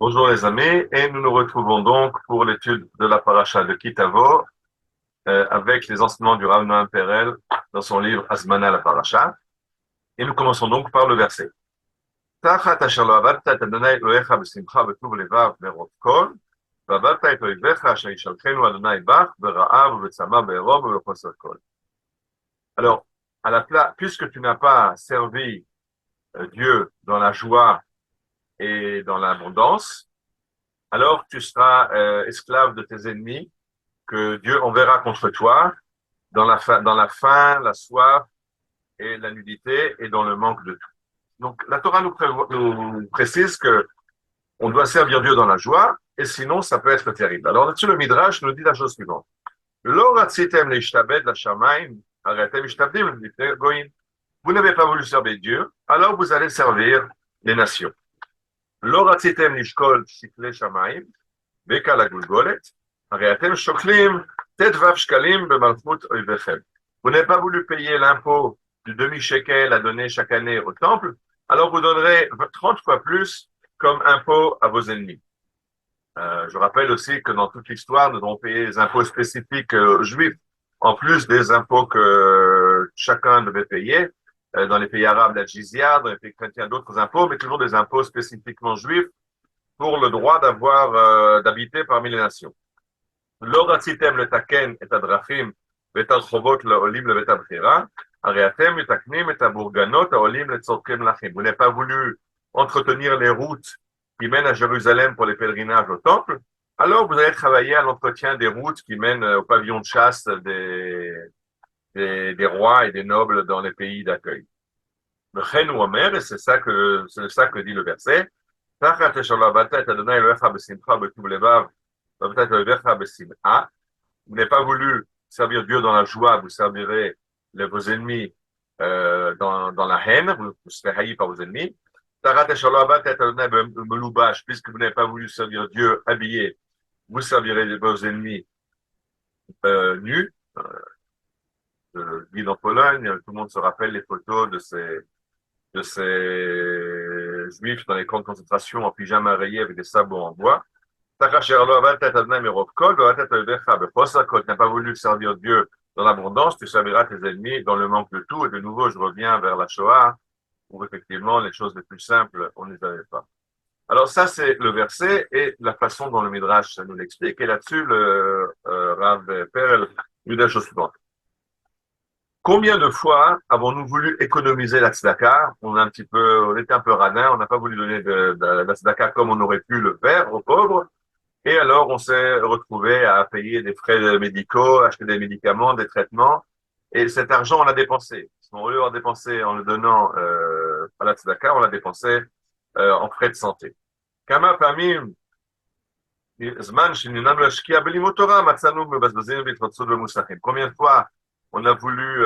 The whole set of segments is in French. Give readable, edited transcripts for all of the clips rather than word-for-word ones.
Bonjour les amis, et nous nous retrouvons donc pour l'étude de la paracha de Kitavo avec les enseignements du Rav Noam Perel dans son livre Azmana la paracha. Et nous commençons donc par le verset. Tachat asher lo avalta et Adonai Elohecha b'simcha b'tuv levav berov kol, v'avalta et oivecha asher yishalchenu Adonai bach bera'av v'tzama be'erom v'chosar kol. Alors, puisque tu n'as pas servi Dieu dans la joie et dans l'abondance, alors tu seras esclave de tes ennemis que Dieu enverra contre toi dans la faim, la soif et la nudité et dans le manque de tout. Donc la Torah nous précise que on doit servir Dieu dans la joie et sinon ça peut être terrible. Alors là-dessus le Midrash nous dit la chose suivante. Lo ratzitem leishtabed lashamayim, haratem ishtabdim lifnei goyim. Vous n'avez pas voulu servir Dieu, alors vous allez servir les nations. Lo ratzitem lishkol shikle shamayim, beka la gulgolet, haratem shoklim tetvav shkalim bemalchut oivechem. Vous n'avez pas voulu payer l'impôt du demi-shekel à donner chaque année au temple, alors vous donnerez 30 fois plus comme impôt à vos ennemis. Je rappelle aussi que dans toute l'histoire, nous devons payer des impôts spécifiques aux juifs, en plus des impôts que chacun devait payer. Dans les pays arabes, la jizya, dans les pays chrétiens, d'autres impôts, mais toujours des impôts spécifiquement juifs pour le droit d'habiter parmi les nations. Lo ratzitem letaken et adrachim ואת הרחובות לעולים לבית הבחירה, הרי אתם מתקנים את הבורגנות העולים לצורכי מלכים. Vous n'avez pas voulu entretenir les routes qui mènent à Jérusalem pour les pèlerinages au temple, alors vous allez travailler à l'entretien des routes qui mènent au pavillon de chasse des rois et des nobles dans les pays d'accueil. וכן הוא אומר, et c'est ça que dit le verset, תחת אשר לא עבדת את אדוני אלוהיך בשמחה ובטוב לבב, ועבדת את אויביך בשנאה. Vous n'avez pas voulu servir Dieu dans la joie, vous servirez vos ennemis dans la haine, vous serez haïs par vos ennemis. Puisque vous n'avez pas voulu servir Dieu habillé, vous servirez vos ennemis nus. Je vis en Pologne, tout le monde se rappelle les photos de ces juifs dans les camps de concentration en pyjama rayé avec des sabots en bois. Tu n'as pas voulu servir Dieu dans l'abondance, tu serviras tes ennemis dans le manque de tout. Et de nouveau, je reviens vers la Shoah, où effectivement, les choses les plus simples, on ne les avait pas. Alors ça, c'est le verset et la façon dont le Midrash nous l'explique. Et là-dessus, le Rav Perel nous dit la chose suivante. Combien de fois avons-nous voulu économiser la tzedaka? On était un peu radin, on n'a pas voulu donner de la tzedaka comme on aurait pu le faire aux pauvres. Et alors, on s'est retrouvé à payer des frais médicaux, acheter des médicaments, des traitements. Et cet argent, on l'a dépensé. Au lieu de le dépenser en le donnant à la tzedaka, on l'a dépensé en frais de santé. Kama pamim zman shinunam lashkia belimut Torah matzanu mebazbazim v'itvatzut v'musachim. Combien de fois on a voulu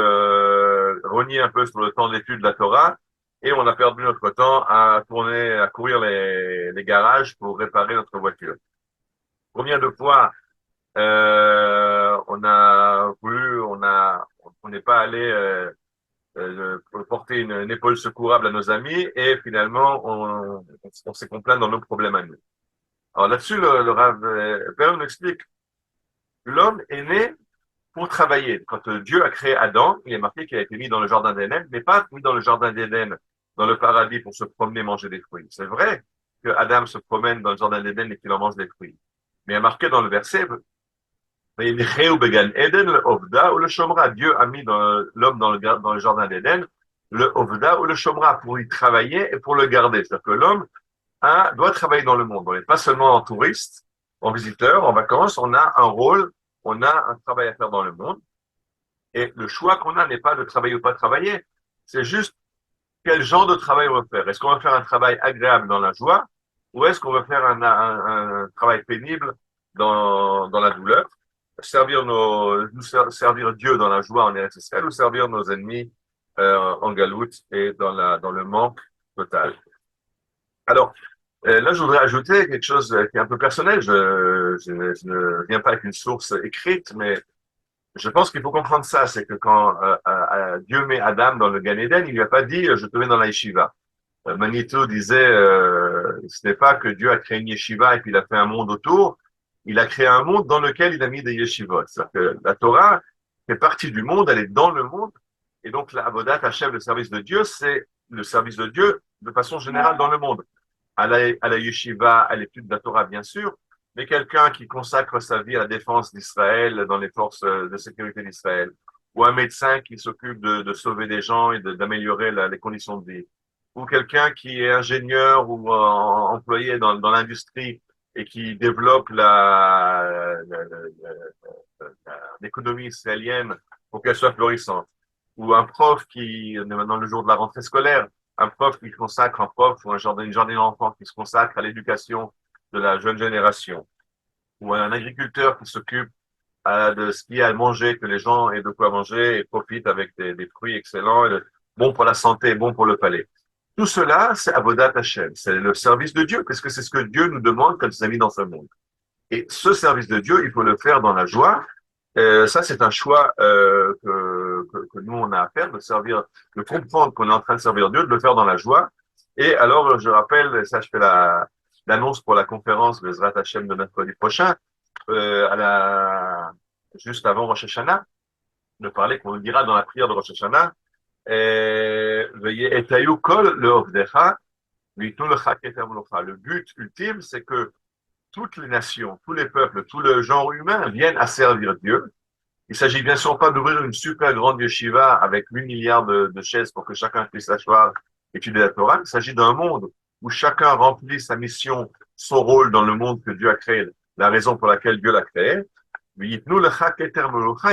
rogner un peu sur le temps d'étude de la Torah et on a perdu notre temps à courir les garages pour réparer notre voiture. Combien de fois on n'est pas allé porter une épaule secourable à nos amis et finalement on s'est complaint dans nos problèmes à nous. Alors là-dessus, le Rav Perel nous explique, l'homme est né pour travailler. Quand Dieu a créé Adam, il est marqué qu'il a été mis dans le jardin d'Éden, mais pas mis dans le jardin d'Éden, dans le paradis pour se promener, manger des fruits. C'est vrai que Adam se promène dans le jardin d'Éden et qu'il en mange des fruits. Mais il y a marqué dans le verset, Dieu a mis l'homme dans le jardin d'Éden, le Ovda ou le Shomra, pour y travailler et pour le garder. C'est-à-dire que l'homme doit travailler dans le monde. On n'est pas seulement en touriste, en visiteur, en vacances, on a un rôle, on a un travail à faire dans le monde. Et le choix qu'on a n'est pas de travailler ou pas travailler, c'est juste quel genre de travail on veut faire. Est-ce qu'on va faire un travail agréable dans la joie ou est-ce qu'on veut faire un travail pénible dans la douleur? Servir Dieu dans la joie en Eretz Israël ou servir nos ennemis en galoute et dans le manque total. Alors, là, je voudrais ajouter quelque chose qui est un peu personnel. Je ne viens pas avec une source écrite, mais je pense qu'il faut comprendre ça. C'est que quand Dieu met Adam dans le Gan Eden, il lui a pas dit « je te mets dans la yeshiva ». Manitou disait ce n'est pas que Dieu a créé une yeshiva et puis il a fait un monde autour. Il a créé un monde dans lequel il a mis des yeshivot. C'est-à-dire que la Torah fait partie du monde, elle est dans le monde. Et donc, la Avodat Hashem, le service de Dieu, c'est le service de Dieu de façon générale dans le monde. À la yeshiva, à l'étude de la Torah, bien sûr, mais quelqu'un qui consacre sa vie à la défense d'Israël dans les forces de sécurité d'Israël, ou un médecin qui s'occupe de sauver des gens et d'améliorer les conditions de vie, ou quelqu'un qui est ingénieur ou employé dans l'industrie et qui développe l'économie israélienne pour qu'elle soit florissante, ou un prof qui, dans le jour de la rentrée scolaire, un prof qui consacre, un prof ou une jardin d'enfants qui se consacre à l'éducation de la jeune génération, ou un agriculteur qui s'occupe de ce qu'il y a à manger, que les gens aient de quoi manger et profitent avec des fruits excellents, et bons pour la santé, bons pour le palais. Tout cela, c'est Avodat Hashem, c'est le service de Dieu, parce que c'est ce que Dieu nous demande quand il a mis dans ce monde. Et ce service de Dieu, il faut le faire dans la joie. Ça, c'est un choix que nous, on a à faire, de servir, de comprendre qu'on est en train de servir Dieu, de le faire dans la joie. Et alors, je rappelle, ça, je fais l'annonce pour la conférence Bezrat Hashem de mercredi prochain, juste avant Rosh Hashanah, de parler qu'on dira dans la prière de Rosh Hashanah, veuillez etayu kol le ovdecha, le but ultime, c'est que toutes les nations, tous les peuples, tout le genre humain viennent à servir Dieu. Il s'agit bien sûr pas d'ouvrir une super grande yeshiva avec 8 milliards de chaises pour que chacun puisse s'asseoir et étudier la Torah. Il s'agit d'un monde où chacun remplit sa mission, son rôle dans le monde que Dieu a créé, la raison pour laquelle Dieu l'a créé. Et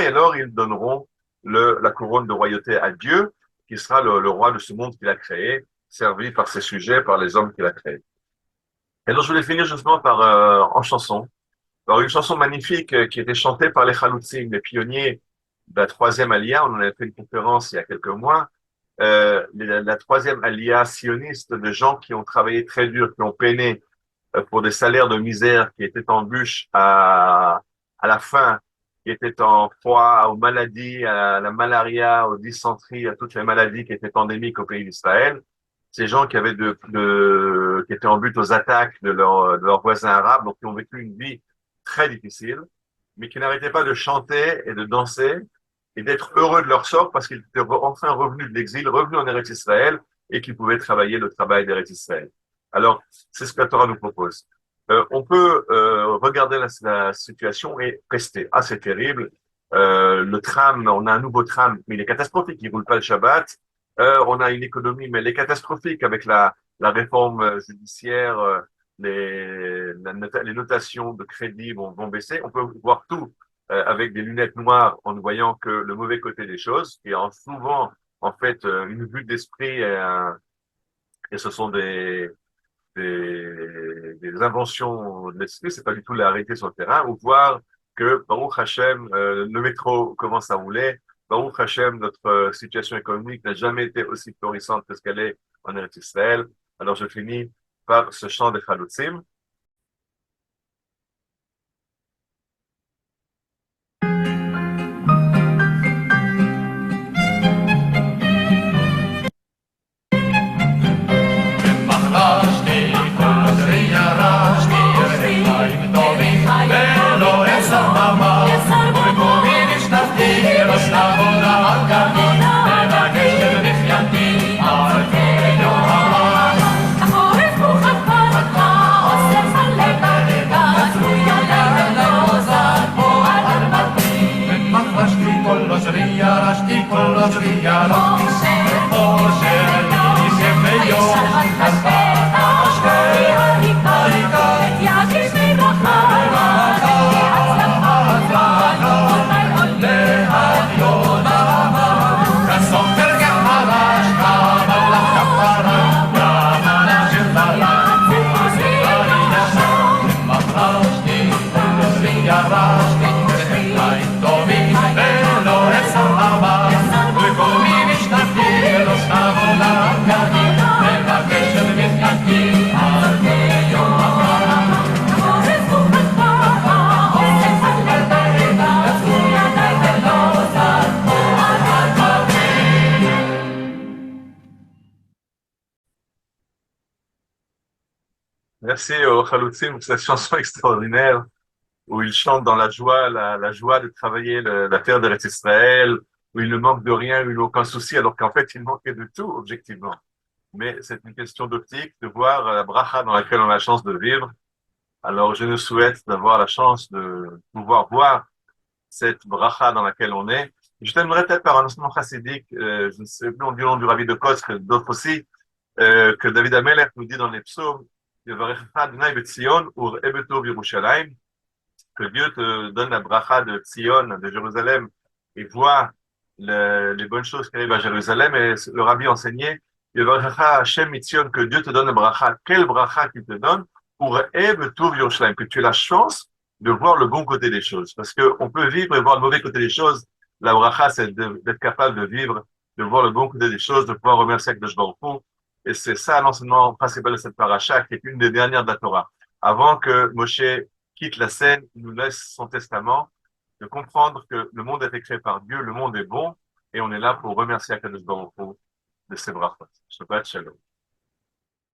alors ils donneront la couronne de royauté à Dieu, qui sera le roi de ce monde qu'il a créé, servi par ses sujets, par les hommes qu'il a créés. Et donc je voulais finir justement en chanson. Alors une chanson magnifique qui était chantée par les Chalutzim, les pionniers de la troisième Aliyah. On en avait fait une conférence il y a quelques mois. La troisième Aliyah sioniste, de gens qui ont travaillé très dur, qui ont peiné pour des salaires de misère, qui étaient en bûche à la faim, qui étaient en proie aux maladies, à la malaria, aux dysenteries, à toutes les maladies qui étaient endémiques au pays d'Israël. Ces gens qui avaient qui étaient en but aux attaques de leurs voisins arabes, donc qui ont vécu une vie très difficile, mais qui n'arrêtaient pas de chanter et de danser et d'être heureux de leur sort parce qu'ils étaient enfin revenus de l'exil, revenus en Eretz Israël et qu'ils pouvaient travailler le travail d'Eretz Israël. Alors, c'est ce que la Torah nous propose. On peut regarder la situation et rester. Ah, c'est terrible. Le tram, on a un nouveau tram, mais il est catastrophique. Il roule pas le Shabbat. On a une économie, mais elle est catastrophique avec la réforme judiciaire. Les notations de crédit vont baisser. On peut voir tout avec des lunettes noires en ne voyant que le mauvais côté des choses, qui est souvent en fait une vue d'esprit et ce sont des inventions de l'esprit, c'est pas du tout la réalité sur le terrain, ou voir que Baruch Hashem, le métro commence à rouler, Baruch Hashem, notre situation économique n'a jamais été aussi florissante que ce qu'elle est en Eretz Israël. Alors je finis par ce chant des Chalutzim. החורף הוא חתכה, Merci au Khaloutsim pour cette chanson extraordinaire où il chante dans la joie, la joie de travailler la terre d'Eretz Israël, où il ne manque de rien, où il n'a aucun souci, alors qu'en fait, il manquait de tout, objectivement. Mais c'est une question d'optique, de voir la bracha dans laquelle on a la chance de vivre. Alors, je nous souhaite d'avoir la chance de pouvoir voir cette bracha dans laquelle on est. Je t'aimerais peut-être par un enseignement chassidique, je ne sais plus, on dit le nom du rabbi de Kos, que d'autres aussi, que David Amelech nous dit dans les psaumes, Yevarechecha Adonai b'Tzion u'r'eh b'tov Yerushalayim, que Dieu te donne la bracha de Tzion, de Jérusalem, et voit les bonnes choses qui arrivent à Jérusalem. Et le rabbi enseignait, Yevarechecha Hashem mitzion, que Dieu te donne la bracha. Quelle bracha qu'il te donne? U'r'eh b'tov Yerushalayim, que tu aies la chance de voir le bon côté des choses. Parce qu'on peut vivre et voir le mauvais côté des choses. La bracha, c'est d'être capable de vivre, de voir le bon côté des choses, de pouvoir remercier avec Baruch Hu. Et c'est ça l'enseignement principal de cette paracha, qui est une des dernières de la Torah. Avant que Moshe quitte la scène, il nous laisse son testament, de comprendre que le monde a été créé par Dieu, le monde est bon, et on est là pour remercier Akadosh Baruch Hu de ses brachot. Shabbat shalom.